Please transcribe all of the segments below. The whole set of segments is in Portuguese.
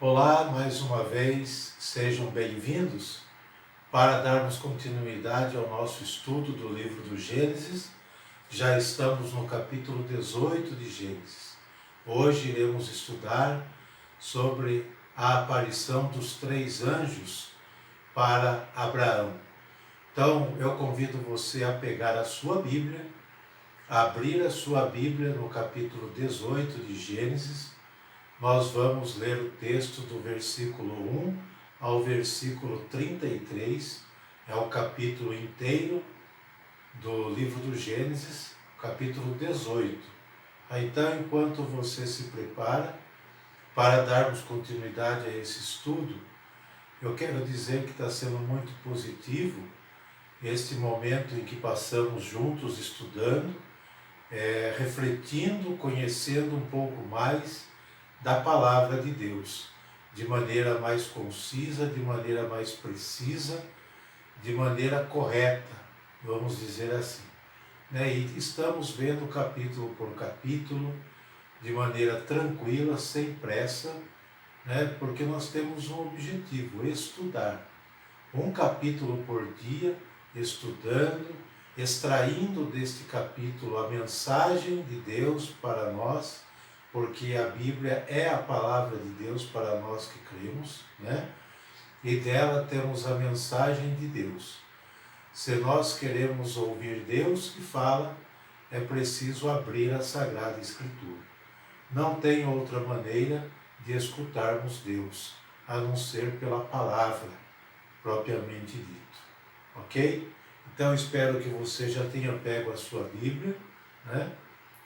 Olá, mais uma vez, sejam bem-vindos para darmos continuidade ao nosso estudo do livro do Gênesis. Já estamos no capítulo 18 de Gênesis. Hoje iremos estudar sobre a aparição dos 3 anjos para Abraão. Então, eu convido você a pegar a sua Bíblia, abrir a sua Bíblia no capítulo 18 de Gênesis. Nós vamos ler o texto do versículo 1 ao versículo 33, é o capítulo inteiro do livro do Gênesis, capítulo 18. Então, enquanto você se prepara para darmos continuidade a esse estudo, eu quero dizer que está sendo muito positivo este momento em que passamos juntos estudando, refletindo, conhecendo um pouco mais da palavra de Deus, de maneira mais concisa, de maneira mais precisa, de maneira correta, vamos dizer assim. E estamos vendo capítulo por capítulo, de maneira tranquila, sem pressa, porque nós temos um objetivo: estudar. Um capítulo por dia, estudando, extraindo deste capítulo a mensagem de Deus para nós, porque a Bíblia é a palavra de Deus para nós que cremos, E dela temos a mensagem de Deus. Se nós queremos ouvir Deus que fala, é preciso abrir a Sagrada Escritura. Não tem outra maneira de escutarmos Deus, a não ser pela palavra propriamente dito. Ok? Então espero que você já tenha pego a sua Bíblia,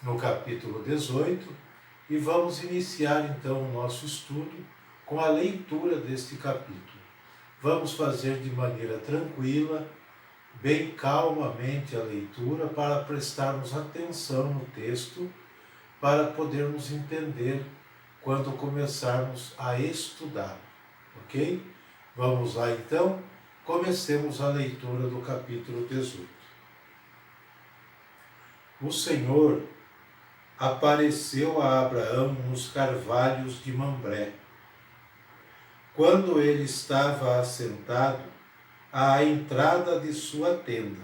no capítulo 18, e vamos iniciar então o nosso estudo com a leitura deste capítulo. Vamos fazer de maneira tranquila, bem calmamente a leitura, para prestarmos atenção no texto, para podermos entender quando começarmos a estudar, ok? Vamos lá então, comecemos a leitura do capítulo 18. O Senhor apareceu a Abraão nos carvalhos de Mambré, quando ele estava assentado à entrada de sua tenda,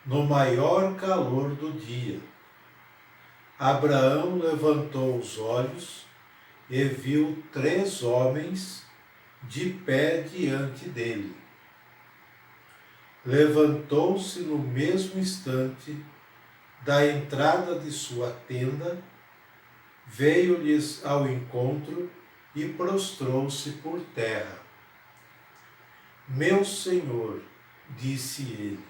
no maior calor do dia. Abraão levantou os olhos e viu 3 homens de pé diante dele. Levantou-se no mesmo instante da entrada de sua tenda, veio-lhes ao encontro e prostrou-se por terra. Meu Senhor, disse ele,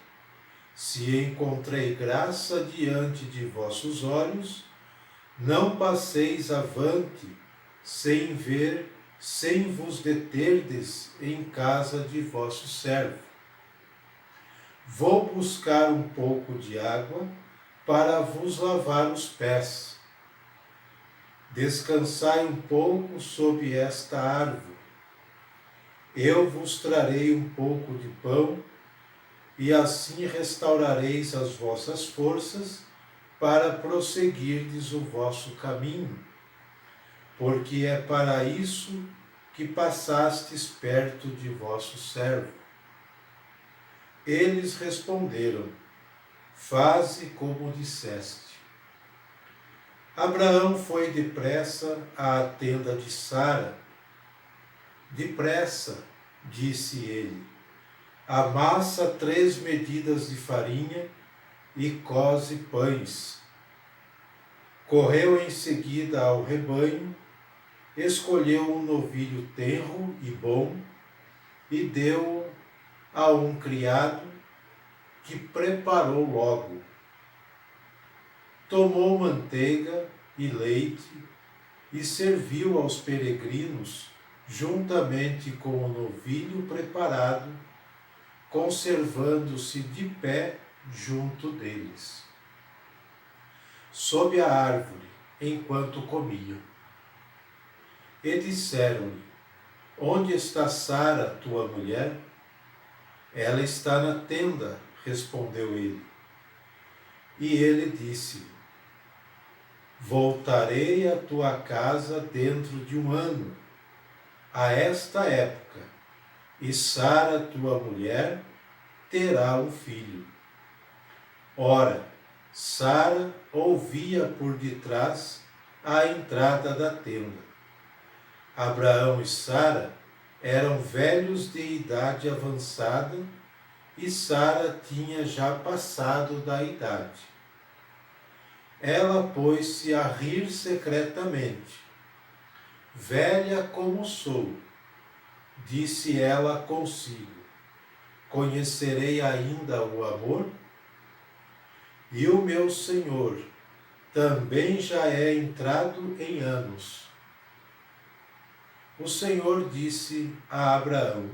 se encontrei graça diante de vossos olhos, não passeis avante sem ver, sem vos deterdes em casa de vosso servo. Vou buscar um pouco de água para vos lavar os pés. Descansai um pouco sob esta árvore. Eu vos trarei um pouco de pão, e assim restaurareis as vossas forças para prosseguirdes o vosso caminho, porque é para isso que passastes perto de vosso servo. Eles responderam: faze como disseste. Abraão foi depressa à tenda de Sara. Depressa, disse ele, amassa 3 medidas de farinha e coze pães. Correu em seguida ao rebanho, escolheu um novilho tenro e bom e deu-o a um criado, que preparou logo. Tomou manteiga e leite e serviu aos peregrinos juntamente com o novilho preparado, conservando-se de pé junto deles, sob a árvore, enquanto comiam. E disseram-lhe: onde está Sara, tua mulher? Ela está na tenda, respondeu ele. E ele disse: voltarei à tua casa dentro de 1 ano, a esta época, e Sara, tua mulher, terá um filho. Ora, Sara ouvia por detrás a entrada da tenda. Abraão e Sara eram velhos de idade avançada, e Sara tinha já passado da idade. Ela pôs-se a rir secretamente. Velha como sou, disse ela consigo, conhecerei ainda o amor? E o meu Senhor também já é entrado em anos. O Senhor disse a Abraão: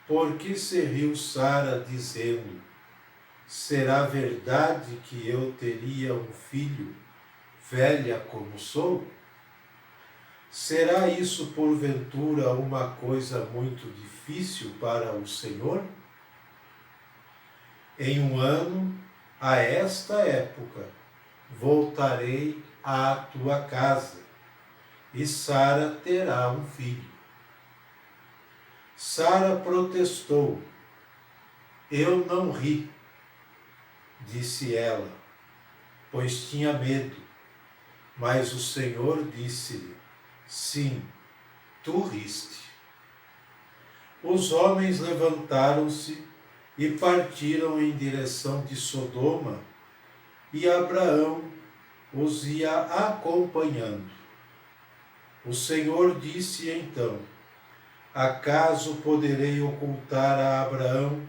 por que se riu Sara, dizendo: será verdade que eu teria um filho, velha como sou? Será isso porventura uma coisa muito difícil para o Senhor? Em um ano, a esta época, voltarei à tua casa, e Sara terá um filho. Sara protestou: eu não ri, disse ela, pois tinha medo. Mas o Senhor disse-lhe: sim, tu riste. Os homens levantaram-se e partiram em direção de Sodoma, e Abraão os ia acompanhando. O Senhor disse então: acaso poderei ocultar a Abraão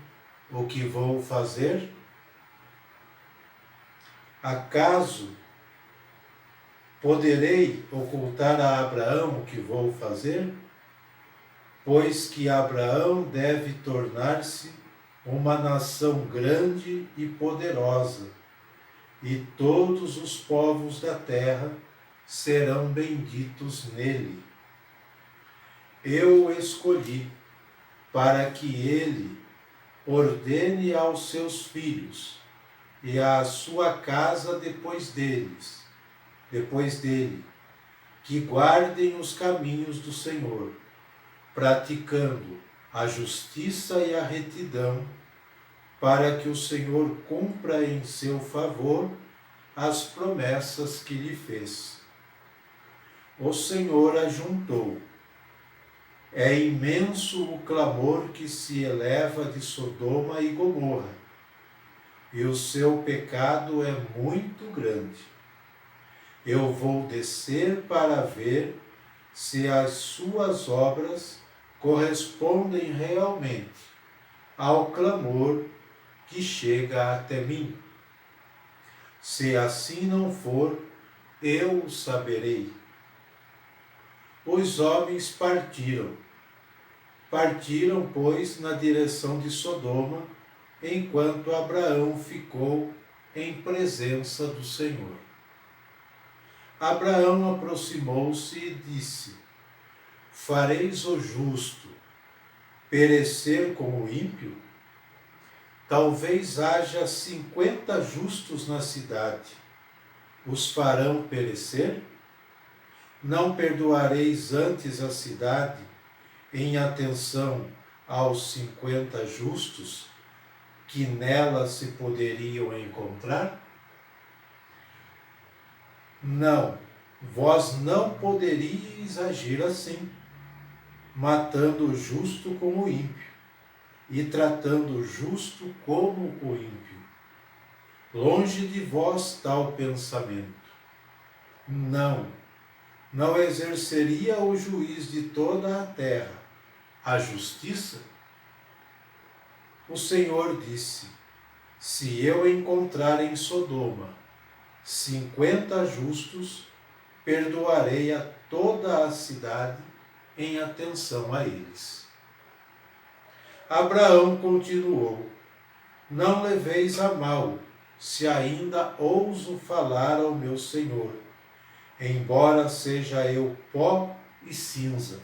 o que vou fazer? Acaso poderei ocultar a Abraão o que vou fazer? Pois que Abraão deve tornar-se uma nação grande e poderosa, e todos os povos da terra serão benditos nele. Eu o escolhi para que ele ordene aos seus filhos e à sua casa depois dele, que guardem os caminhos do Senhor, praticando a justiça e a retidão, para que o Senhor cumpra em seu favor as promessas que lhe fez. O Senhor ajuntou. É imenso o clamor que se eleva de Sodoma e Gomorra, e o seu pecado é muito grande. Eu vou descer para ver se as suas obras correspondem realmente ao clamor que chega até mim. Se assim não for, eu o saberei. Os homens partiram, pois, na direção de Sodoma, enquanto Abraão ficou em presença do Senhor. Abraão aproximou-se e disse: fareis o justo perecer com o ímpio? Talvez haja 50 justos na cidade. Os farão perecer? Não perdoareis antes a cidade, em atenção aos 50 justos que nela se poderiam encontrar? Não, vós não poderíeis agir assim, matando o justo como o ímpio, e tratando o justo como o ímpio. Longe de vós tal pensamento. Não exerceria o juiz de toda a terra a justiça? O Senhor disse: se eu encontrar em Sodoma 50 justos, perdoarei a toda a cidade em atenção a eles. Abraão continuou: não leveis a mal, se ainda ouso falar ao meu Senhor, embora seja eu pó e cinza.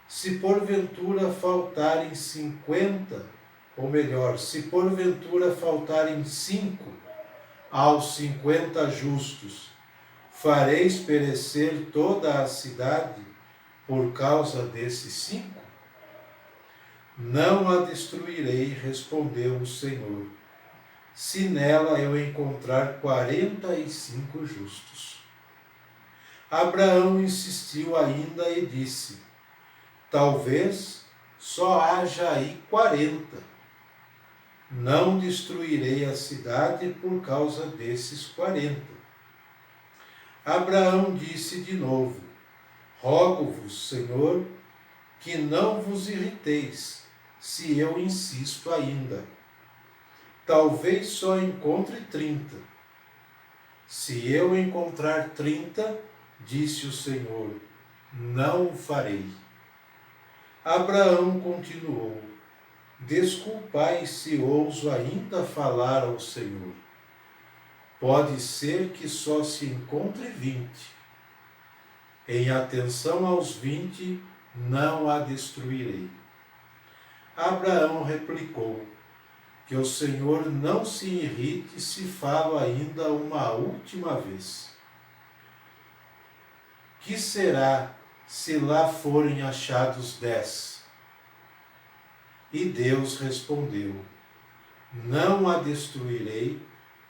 Se porventura faltarem 50, ou melhor, se porventura faltarem 5 aos 50 justos, fareis perecer toda a cidade por causa desses 5? Não a destruirei, respondeu o Senhor, se nela eu encontrar 45 justos. Abraão insistiu ainda e disse: talvez só haja aí 40. Não destruirei a cidade por causa desses 40. Abraão disse de novo: rogo-vos, Senhor, que não vos irriteis, se eu insisto ainda. Talvez só encontre 30. Se eu encontrar 30, disse o Senhor, não o farei. Abraão continuou: desculpai se ouso ainda falar ao Senhor. Pode ser que só se encontre 20. Em atenção aos 20, não a destruirei. Abraão replicou: que o Senhor não se irrite se falo ainda uma última vez. Que será se lá forem achados 10? E Deus respondeu: não a destruirei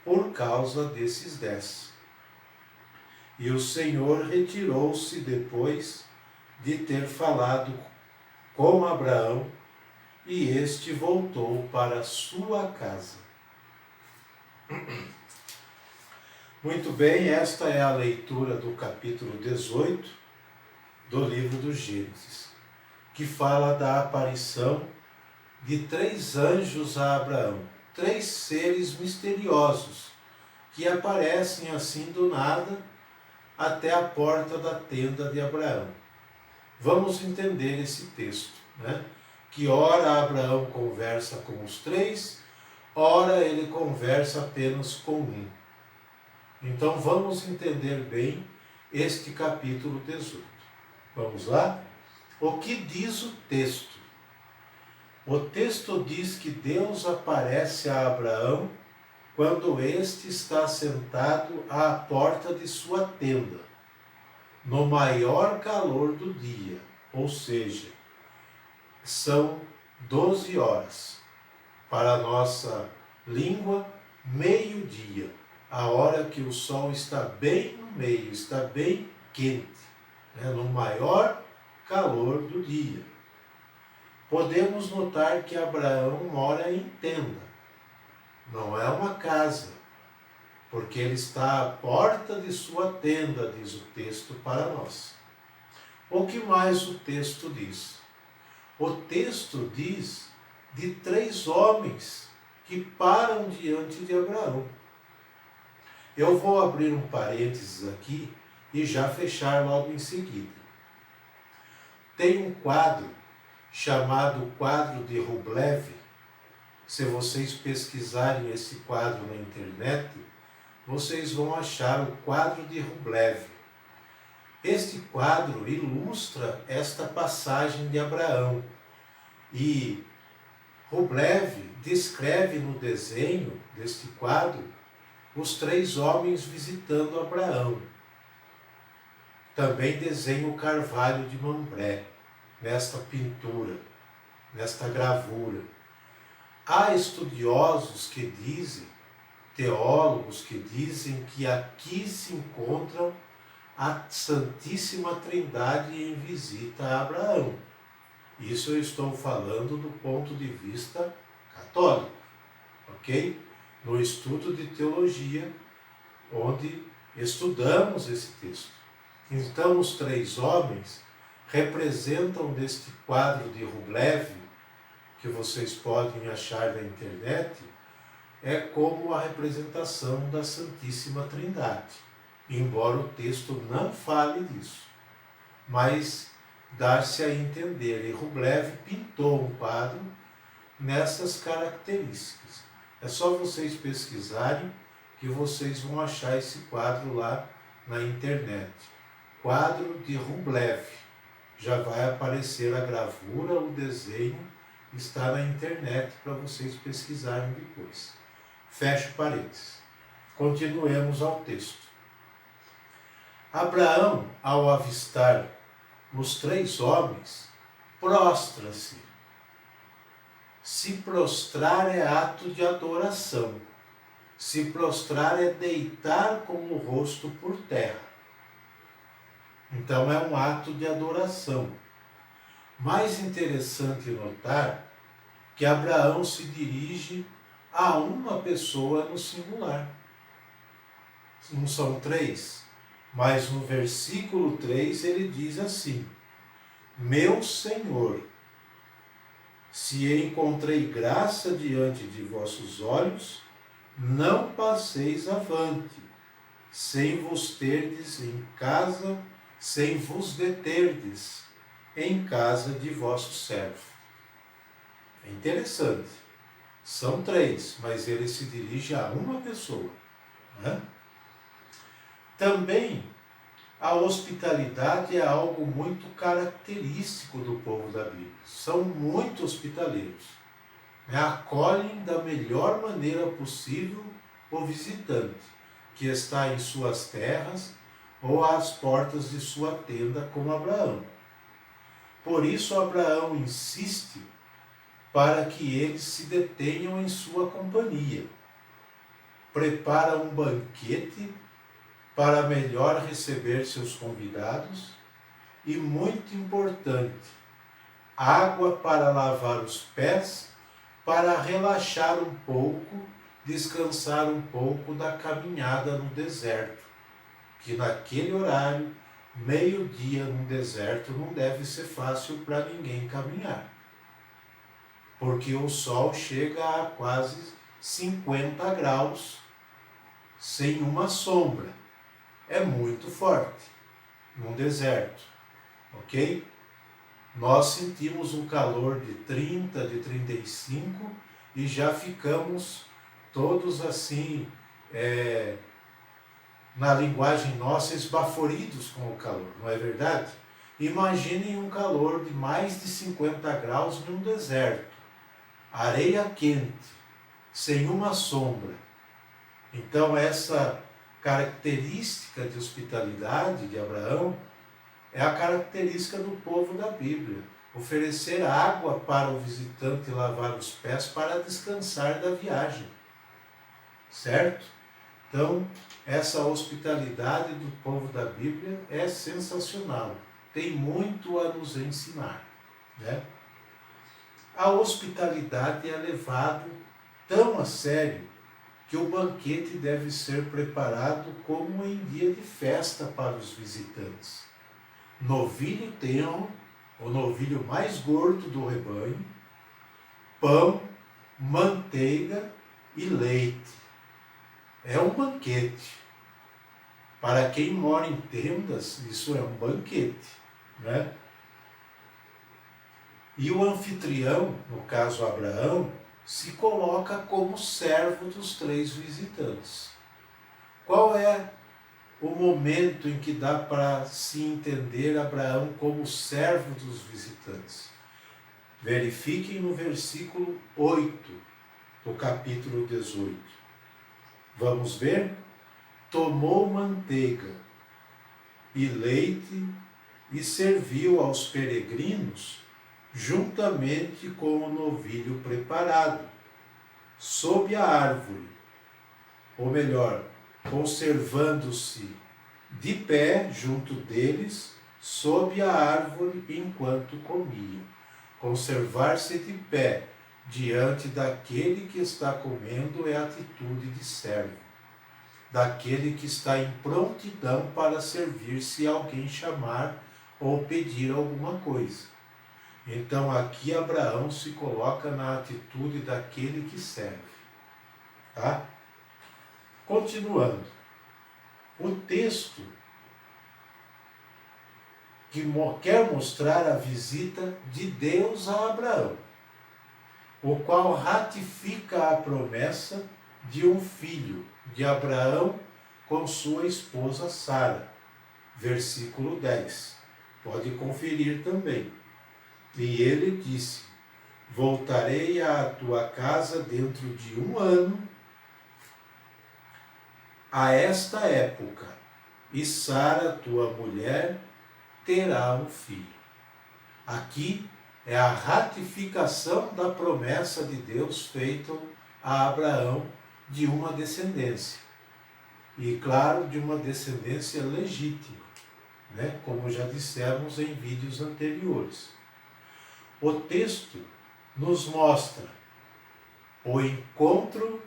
por causa desses 10. E o Senhor retirou-se depois de ter falado com Abraão, e este voltou para sua casa. Muito bem, esta é a leitura do capítulo 18 do livro do Gênesis, que fala da aparição de 3 anjos a Abraão, 3 seres misteriosos que aparecem assim do nada até a porta da tenda de Abraão. Vamos entender esse texto, né? Que ora Abraão conversa com os 3, ora ele conversa apenas com um. Então vamos entender bem este capítulo 18. Vamos lá? O que diz o texto? O texto diz que Deus aparece a Abraão quando este está sentado à porta de sua tenda, no maior calor do dia, ou seja, são 12 horas. Para a nossa língua, meio-dia, a hora que o sol está bem no meio, está bem quente, né, no maior calor do dia. Podemos notar que Abraão mora em tenda, não é uma casa, porque ele está à porta de sua tenda, diz o texto para nós. O que mais o texto diz? O texto diz de 3 homens que param diante de Abraão. Eu vou abrir um parênteses aqui e já fechar logo em seguida. Tem um quadro chamado quadro de Rublev. Se vocês pesquisarem esse quadro na internet, vocês vão achar o quadro de Rublev. Este quadro ilustra esta passagem de Abraão. E Rublev descreve no desenho deste quadro os 3 homens visitando Abraão. Também desenha o carvalho de Mambré, nesta pintura, nesta gravura. Há estudiosos que dizem, teólogos que dizem que aqui se encontram a Santíssima Trindade em visita a Abraão. Isso eu estou falando do ponto de vista católico, ok? No estudo de teologia, onde estudamos esse texto. Então, os 3 homens representam neste quadro de Rublev, que vocês podem achar na internet, é como a representação da Santíssima Trindade, embora o texto não fale disso, mas dá-se a entender. E Rublev pintou um quadro nessas características. É só vocês pesquisarem que vocês vão achar esse quadro lá na internet. Quadro de Rublev. Já vai aparecer a gravura, o desenho, está na internet para vocês pesquisarem depois. Fecho parênteses. Continuemos ao texto. Abraão, ao avistar os 3 homens, prostra-se. Se prostrar é ato de adoração. Se prostrar é deitar com o rosto por terra. Então é um ato de adoração. Mais interessante notar que Abraão se dirige a uma pessoa no singular. Não são 3, mas no versículo 3 ele diz assim: meu Senhor, se encontrei graça diante de vossos olhos, não passeis avante, sem vos deterdes em casa de vosso servo. É interessante. São 3, mas ele se dirige a uma pessoa, né? Também a hospitalidade é algo muito característico do povo da Bíblia. São muito hospitaleiros, né? Acolhem da melhor maneira possível o visitante que está em suas terras ou às portas de sua tenda, como Abraão. Por isso Abraão insiste para que eles se detenham em sua companhia. Prepara um banquete para melhor receber seus convidados e, muito importante, água para lavar os pés, para relaxar um pouco, descansar um pouco da caminhada no deserto, que naquele horário, meio-dia no deserto, não deve ser fácil para ninguém caminhar, porque o sol chega a quase 50 graus sem uma sombra. É muito forte num deserto, ok? Nós sentimos um calor de 30, de 35 e já ficamos todos assim, na linguagem nossa, esbaforidos com o calor, não é verdade? Imaginem um calor de mais de 50 graus num deserto, areia quente, sem uma sombra. Então essa característica de hospitalidade de Abraão é a característica do povo da Bíblia. Oferecer água para o visitante lavar os pés para descansar da viagem. Certo? Então, essa hospitalidade do povo da Bíblia é sensacional. Tem muito a nos ensinar, né? A hospitalidade é levada tão a sério que o banquete deve ser preparado como em dia de festa para os visitantes. Novilho tenro, o novilho mais gordo do rebanho, pão, manteiga e leite. É um banquete. Para quem mora em tendas, isso é um banquete, né? E o anfitrião, no caso Abraão, se coloca como servo dos 3 visitantes. Qual é o momento em que dá para se entender Abraão como servo dos visitantes? Verifiquem no versículo 8 do capítulo 18. Vamos ver? Tomou manteiga e leite e serviu aos peregrinos juntamente com o novilho preparado, sob a árvore, ou melhor, conservando-se de pé junto deles, sob a árvore enquanto comiam. Conservar-se de pé diante daquele que está comendo é atitude de servo, daquele que está em prontidão para servir se alguém chamar ou pedir alguma coisa. Então aqui Abraão se coloca na atitude daquele que serve. Tá? Continuando. O texto que quer mostrar a visita de Deus a Abraão, o qual ratifica a promessa de um filho de Abraão com sua esposa Sara. Versículo 10. Pode conferir também. E ele disse: voltarei à tua casa dentro de 1 ano, a esta época, e Sara, tua mulher, terá um filho. Aqui é a ratificação da promessa de Deus feita a Abraão de uma descendência. E claro, de uma descendência legítima, né? Como já dissemos em vídeos anteriores. O texto nos mostra o encontro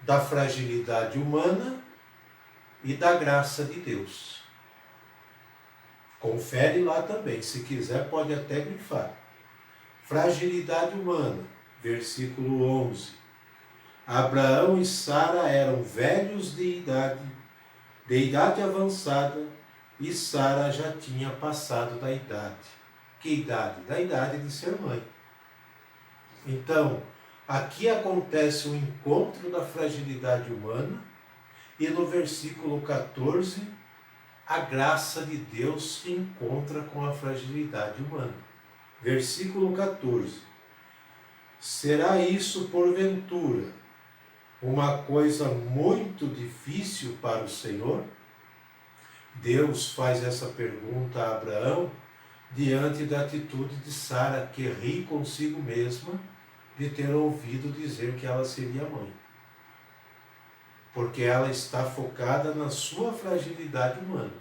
da fragilidade humana e da graça de Deus. Confere lá também, se quiser pode até grifar. Fragilidade humana, versículo 11. Abraão e Sara eram velhos de idade avançada, e Sara já tinha passado da idade. Que idade? Da idade de ser mãe. Então, aqui acontece o encontro da fragilidade humana, e no versículo 14, a graça de Deus se encontra com a fragilidade humana. Versículo 14. Será isso, porventura, uma coisa muito difícil para o Senhor? Deus faz essa pergunta a Abraão diante da atitude de Sara, que ri consigo mesma de ter ouvido dizer que ela seria mãe. Porque ela está focada na sua fragilidade humana.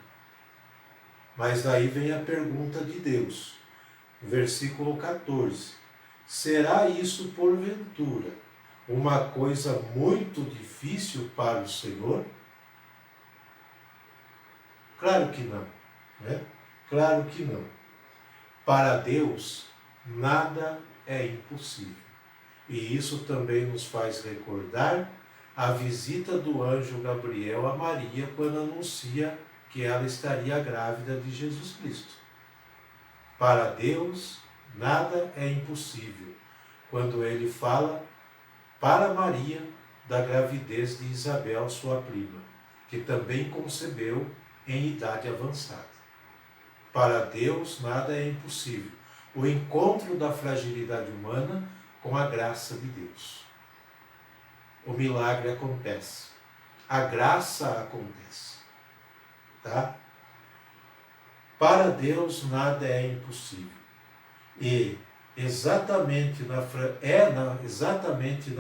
Mas daí vem a pergunta de Deus, versículo 14. Será isso, porventura, uma coisa muito difícil para o Senhor? Claro que não, né? Claro que não. Para Deus, nada é impossível. E isso também nos faz recordar a visita do anjo Gabriel a Maria quando anuncia que ela estaria grávida de Jesus Cristo. Para Deus, nada é impossível, quando ele fala para Maria da gravidez de Isabel, sua prima, que também concebeu em idade avançada. Para Deus, nada é impossível. O encontro da fragilidade humana com a graça de Deus. O milagre acontece. A graça acontece. Tá? Para Deus, nada é impossível. E exatamente na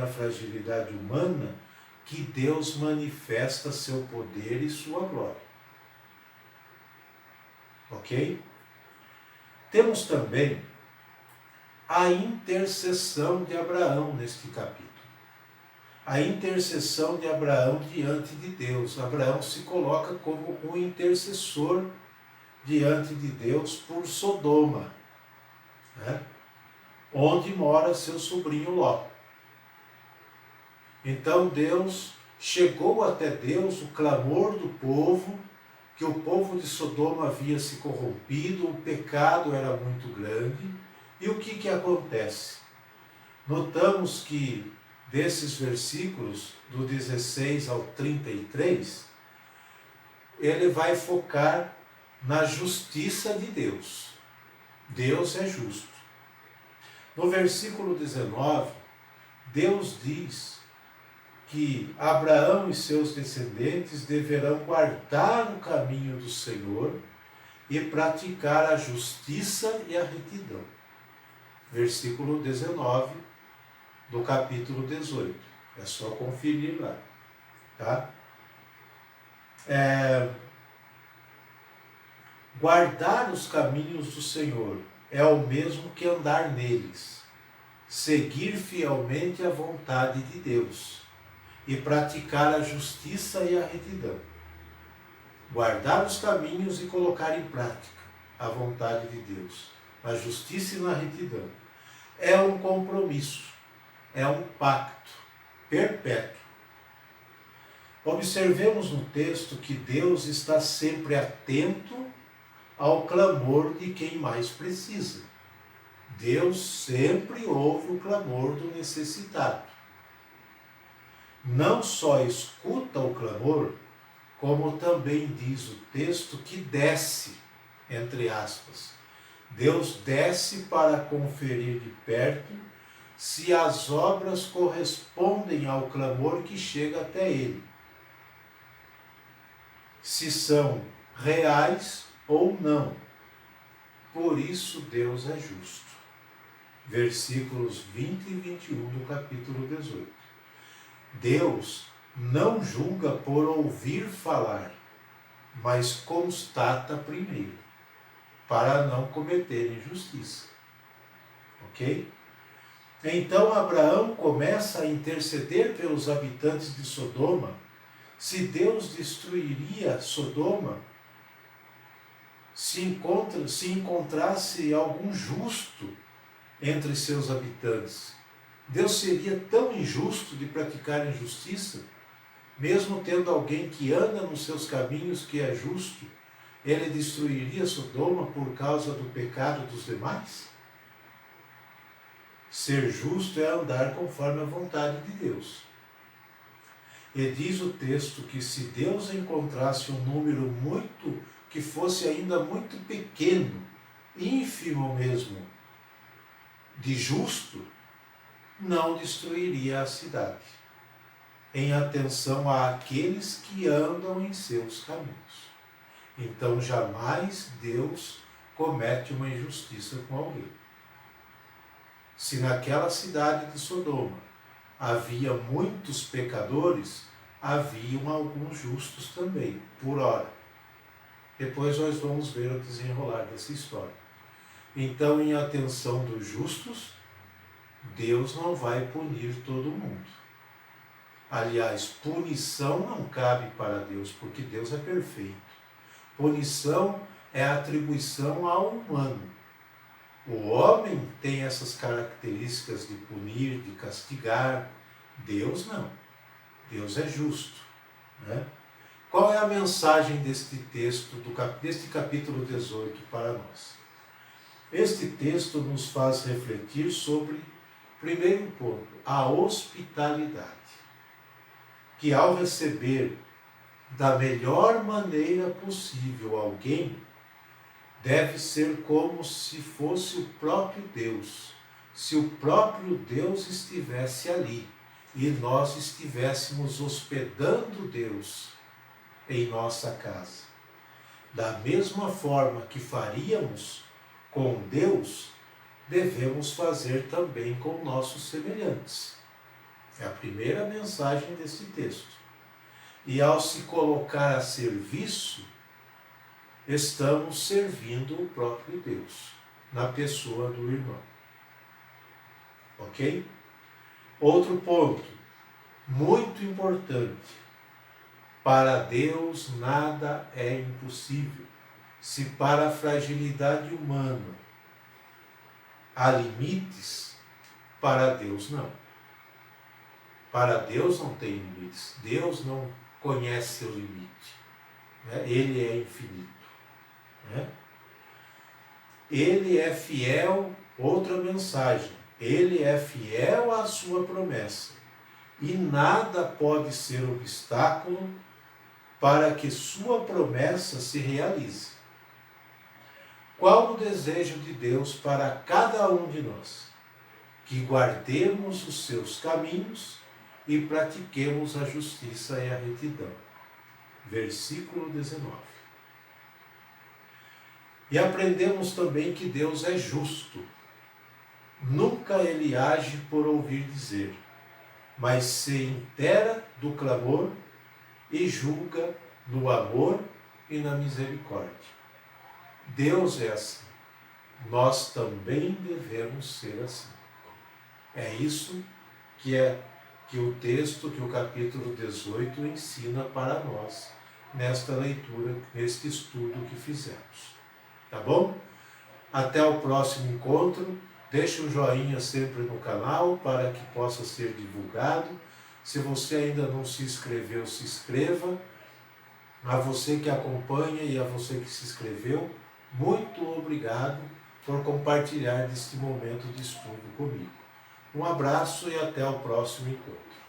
fragilidade humana que Deus manifesta seu poder e sua glória. Ok? Temos também a intercessão de Abraão neste capítulo. A intercessão de Abraão diante de Deus. Abraão se coloca como um intercessor diante de Deus por Sodoma, né? Onde mora seu sobrinho Ló. Então chegou até Deus o clamor do povo, que o povo de Sodoma havia se corrompido, o pecado era muito grande. E o que acontece? Notamos que desses versículos, do 16 ao 33, ele vai focar na justiça de Deus. Deus é justo. No versículo 19, Deus diz que Abraão e seus descendentes deverão guardar o caminho do Senhor e praticar a justiça e a retidão. Versículo 19 do capítulo 18. É só conferir lá. Tá? Guardar os caminhos do Senhor é o mesmo que andar neles. Seguir fielmente a vontade de Deus e praticar a justiça e a retidão. Guardar os caminhos e colocar em prática a vontade de Deus, na justiça e na retidão. É um compromisso, é um pacto perpétuo. Observemos no texto que Deus está sempre atento ao clamor de quem mais precisa. Deus sempre ouve o clamor do necessitado. Não só escuta o clamor, como também diz o texto que desce, entre aspas. Deus desce para conferir de perto se as obras correspondem ao clamor que chega até ele. Se são reais ou não, por isso Deus é justo. Versículos 20 e 21 do capítulo 18. Deus não julga por ouvir falar, mas constata primeiro, para não cometer injustiça. Ok? Então Abraão começa a interceder pelos habitantes de Sodoma. Se Deus destruiria Sodoma, se encontrasse algum justo entre seus habitantes, Deus seria tão injusto de praticar injustiça? Mesmo tendo alguém que anda nos seus caminhos que é justo, ele destruiria Sodoma por causa do pecado dos demais? Ser justo é andar conforme a vontade de Deus. E diz o texto que se Deus encontrasse um número que fosse ainda muito pequeno, ínfimo mesmo, de justo, não destruiria a cidade, em atenção àqueles que andam em seus caminhos. Então jamais Deus comete uma injustiça com alguém. Se naquela cidade de Sodoma havia muitos pecadores, haviam alguns justos também, por hora. Depois nós vamos ver o desenrolar dessa história. Então, em atenção dos justos, Deus não vai punir todo mundo. Aliás, punição não cabe para Deus, porque Deus é perfeito. Punição é atribuição ao humano. O homem tem essas características de punir, de castigar. Deus não. Deus é justo, né? Qual é a mensagem deste texto, deste capítulo 18 para nós? Este texto nos faz refletir sobre, primeiro ponto, a hospitalidade. Que ao receber da melhor maneira possível alguém, deve ser como se fosse o próprio Deus. Se o próprio Deus estivesse ali e nós estivéssemos hospedando Deus em nossa casa. Da mesma forma que faríamos com Deus, devemos fazer também com nossos semelhantes. É a primeira mensagem desse texto. E ao se colocar a serviço, estamos servindo o próprio Deus, na pessoa do irmão. Ok? Outro ponto, muito importante. Para Deus nada é impossível. Se para a fragilidade humana há limites, para Deus não. Para Deus não tem limites. Deus não conhece o limite, né? Ele é infinito, né? Ele é fiel, outra mensagem, ele é fiel à sua promessa. E nada pode ser obstáculo para que sua promessa se realize. Qual o desejo de Deus para cada um de nós? Que guardemos os seus caminhos e pratiquemos a justiça e a retidão. Versículo 19. E aprendemos também que Deus é justo. Nunca ele age por ouvir dizer, mas se inteira do clamor e julga no amor e na misericórdia. Deus é assim. Nós também devemos ser assim. É isso que o texto, que o capítulo 18 ensina para nós, nesta leitura, neste estudo que fizemos. Tá bom? Até o próximo encontro. Deixe um joinha sempre no canal para que possa ser divulgado. Se você ainda não se inscreveu, se inscreva. A você que acompanha e a você que se inscreveu, muito obrigado por compartilhar deste momento de estudo comigo. Um abraço e até o próximo encontro.